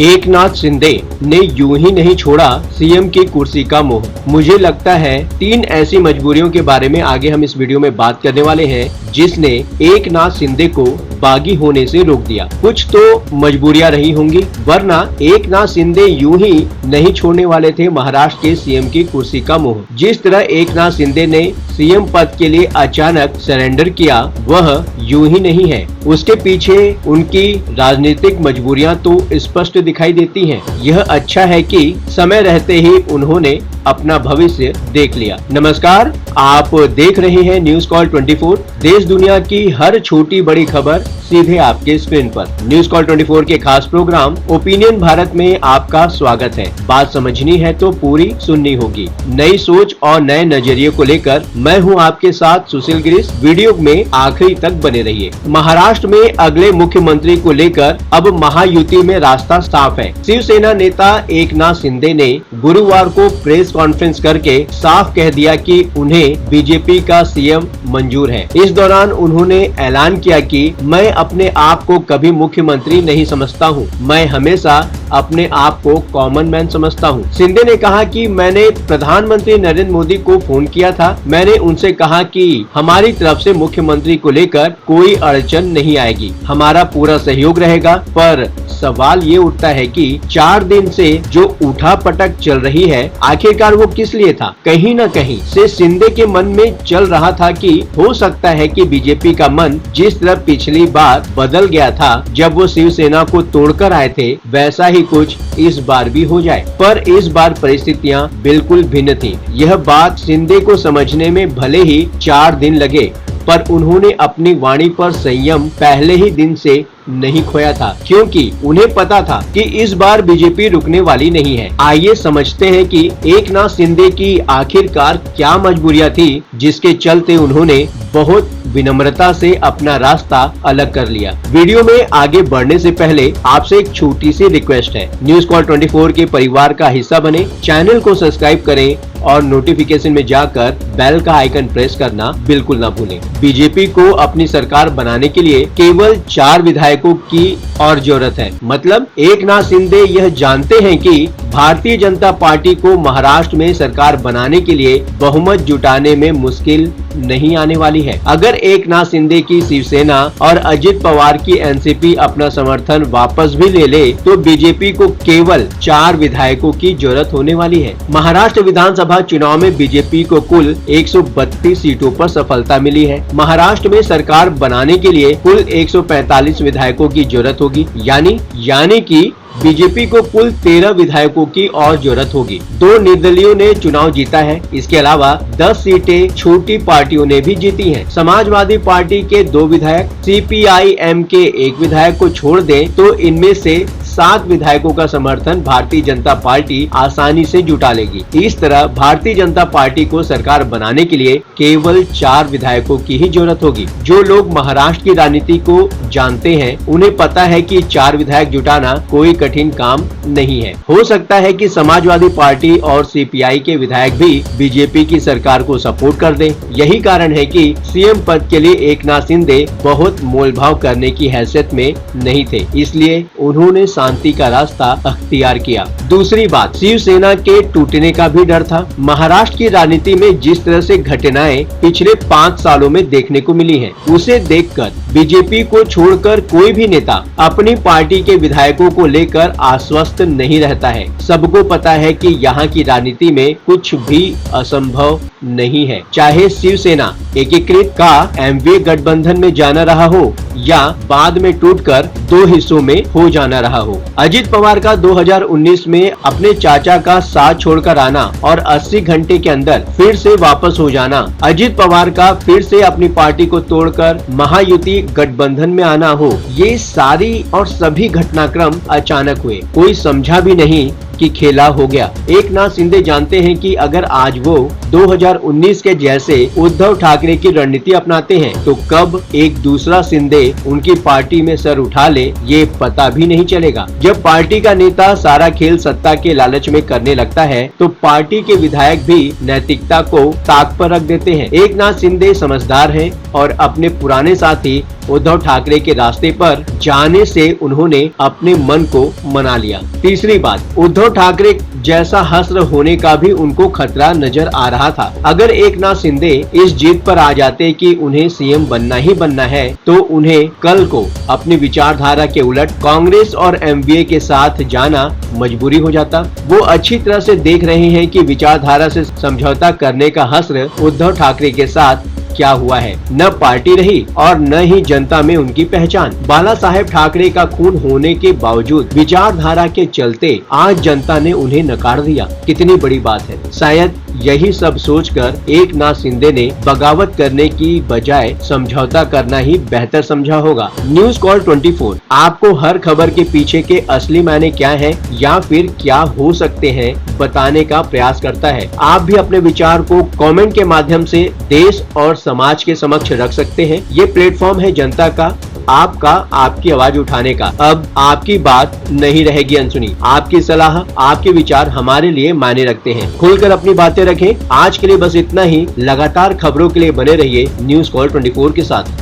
एकनाथ शिंदे ने यूं ही नहीं छोड़ा सीएम की कुर्सी का मोह। मुझे लगता है 3 ऐसी मजबूरियों के बारे में आगे हम इस वीडियो में बात करने वाले हैं जिसने एकनाथ शिंदे को बागी होने से रोक दिया। कुछ तो मजबूरियां रही होंगी, वरना एकनाथ शिंदे यूं ही नहीं छोड़ने वाले थे महाराष्ट्र के सीएम की कुर्सी का मोह। जिस तरह एकनाथ शिंदे ने सीएम पद के लिए अचानक सरेंडर किया, वह यूं ही नहीं है। उसके पीछे उनकी राजनीतिक मजबूरियां तो स्पष्ट दिखाई देती हैं। यह अच्छा है कि समय रहते ही उन्होंने अपना भविष्य देख लिया। नमस्कार, आप देख रहे हैं न्यूज कॉल 24। देश दुनिया की हर छोटी बड़ी खबर सीधे आपके स्क्रीन पर। न्यूज कॉल 24 के खास प्रोग्राम ओपिनियन भारत में आपका स्वागत है। बात समझनी है तो पूरी सुननी होगी। नई सोच और नए नजरिए को लेकर मैं हूं आपके साथ सुशील गिरीश। वीडियो में आखिरी तक बने रहिए। महाराष्ट्र में अगले मुख्यमंत्री को लेकर अब महायुति में रास्ता साफ है। शिवसेना नेता एकनाथ शिंदे ने गुरुवार को प्रेस कॉन्फ्रेंस करके साफ कह दिया कि उन्हें बीजेपी का सीएम मंजूर है। इस दौरान उन्होंने ऐलान किया कि मैं अपने आप को कभी मुख्यमंत्री नहीं समझता हूं, मैं हमेशा अपने आप को कॉमन मैन समझता हूं। शिंदे ने कहा कि मैंने प्रधानमंत्री नरेंद्र मोदी को फोन किया था। मैंने उनसे कहा कि हमारी तरफ से मुख्यमंत्री को लेकर कोई अड़चन नहीं आएगी, हमारा पूरा सहयोग रहेगा। पर सवाल ये उठता है कि 4 दिन से जो उठा पटक चल रही है, आखिरकार वो किस लिए था? कहीं न कहीं से शिंदे के मन में चल रहा था कि हो सकता है कि बीजेपी का मन जिस तरह पिछली बार बदल गया था जब वो शिवसेना को तोड़कर आए थे, वैसा ही कुछ इस बार भी हो जाए। पर इस बार परिस्थितियां बिल्कुल भिन्न थी। यह बात शिंदे को समझने में भले ही 4 दिन लगे, पर उन्होंने अपनी वाणी पर संयम पहले ही दिन से नहीं खोया था, क्योंकि उन्हें पता था कि इस बार बीजेपी रुकने वाली नहीं है। आइए समझते हैं कि एकनाथ शिंदे की आखिरकार क्या मजबूरियां थी जिसके चलते उन्होंने बहुत विनम्रता से अपना रास्ता अलग कर लिया। वीडियो में आगे बढ़ने से पहले आपसे एक छोटी सी रिक्वेस्ट है, न्यूज कॉल 24 के परिवार का हिस्सा बने, चैनल को सब्सक्राइब करें और नोटिफिकेशन में जाकर बेल का आइकन प्रेस करना बिल्कुल ना भूलें। बीजेपी को अपनी सरकार बनाने के लिए केवल 4 विधायकों की और जरूरत है। मतलब एकनाथ शिंदे यह जानते हैं कि भारतीय जनता पार्टी को महाराष्ट्र में सरकार बनाने के लिए बहुमत जुटाने में मुश्किल नहीं आने वाली है। अगर एकनाथ शिंदे की शिवसेना और अजित पवार की एनसीपी अपना समर्थन वापस भी ले ले, तो बीजेपी को केवल 4 विधायकों की जरूरत होने वाली है। महाराष्ट्र विधानसभा चुनाव में बीजेपी को कुल 132 सीटों पर सफलता मिली है। महाराष्ट्र में सरकार बनाने के लिए कुल 145 विधायकों की जरूरत होगी, यानी कि बीजेपी को कुल 13 विधायकों की और जरूरत होगी। 2 निर्दलीयों ने चुनाव जीता है। इसके अलावा 10 सीटें छोटी पार्टियों ने भी जीती हैं। समाजवादी पार्टी के 2 विधायक, सीपीआईएम के 1 विधायक को छोड़ दें तो इनमें से 7 विधायकों का समर्थन भारतीय जनता पार्टी आसानी से जुटा लेगी। इस तरह भारतीय जनता पार्टी को सरकार बनाने के लिए केवल 4 विधायकों की ही जरूरत होगी। जो लोग महाराष्ट्र की राजनीति को जानते हैं, उन्हें पता है कि 4 विधायक जुटाना कोई कठिन काम नहीं है। हो सकता है कि समाजवादी पार्टी और सीपीआई के विधायक भी बीजेपी की सरकार को सपोर्ट कर दें। यही कारण है कि सीएम पद के लिए एकनाथ शिंदे बहुत मोलभाव करने की हैसियत में नहीं थे, इसलिए उन्होंने शांति का रास्ता अख्तियार किया। दूसरी बात, शिवसेना के टूटने का भी डर था। महाराष्ट्र की राजनीति में जिस तरह से घटनाएं पिछले 5 सालों में देखने को मिली हैं, उसे देखकर बीजेपी को छोड़कर कोई भी नेता अपनी पार्टी के विधायकों को लेकर आश्वस्त नहीं रहता है। सबको पता है कि यहाँ की राजनीति में कुछ भी असंभव नहीं है। चाहे शिवसेना एकीकृत का एमवीए गठबंधन में जाना रहा हो या बाद में टूटकर 2 हिस्सों में हो जाना रहा हो। अजित पवार का 2019 में अपने चाचा का साथ छोड़कर आना और 80 घंटे के अंदर फिर से वापस हो जाना, अजित पवार का फिर से अपनी पार्टी को तोड़कर महायुति गठबंधन में आना हो, ये सारी और सभी घटनाक्रम अचानक हुए। कोई समझा भी नहीं कि खेला हो गया। एकनाथ शिंदे जानते हैं कि अगर आज वो 2019 के जैसे उद्धव ठाकरे की रणनीति अपनाते हैं तो कब एक दूसरा शिंदे उनकी पार्टी में सर उठा ले ये पता भी नहीं चलेगा। जब पार्टी का नेता सारा खेल सत्ता के लालच में करने लगता है तो पार्टी के विधायक भी नैतिकता को ताक पर रख देते हैं। एकनाथ शिंदे समझदार हैं और अपने पुराने साथी उद्धव ठाकरे के रास्ते पर जाने से उन्होंने अपने मन को मना लिया। तीसरी बात, उद्धव ठाकरे जैसा हस्र होने का भी उनको खतरा नजर आ रहा था। अगर एकनाथ शिंदे इस जीत पर आ जाते कि उन्हें सीएम बनना ही बनना है, तो उन्हें कल को अपनी विचारधारा के उलट कांग्रेस और एमवीए के साथ जाना मजबूरी हो जाता। वो अच्छी तरह से देख रहे हैं कि विचारधारा से समझौता करने का हस्र उद्धव ठाकरे के साथ क्या हुआ है। न पार्टी रही और न ही जनता में उनकी पहचान। बाला साहेब ठाकरे का खून होने के बावजूद विचारधारा के चलते आज जनता ने उन्हें नकार दिया। कितनी बड़ी बात है। शायद यही सब सोचकर एकनाथ शिंदे ने बगावत करने की बजाय समझौता करना ही बेहतर समझा होगा। न्यूज कॉल 24 आपको हर खबर के पीछे के असली मायने क्या है या फिर क्या हो सकते हैं बताने का प्रयास करता है। आप भी अपने विचार को कमेंट के माध्यम से देश और समाज के समक्ष रख सकते हैं। ये प्लेटफॉर्म है जनता का, आपका, आपकी आवाज उठाने का। अब आपकी बात नहीं रहेगी अनसुनी। आपकी सलाह, आपके विचार हमारे लिए मायने रखते हैं। खुलकर अपनी बातें रखें। आज के लिए बस इतना ही। लगातार खबरों के लिए बने रहिए न्यूज कॉल 24 के साथ।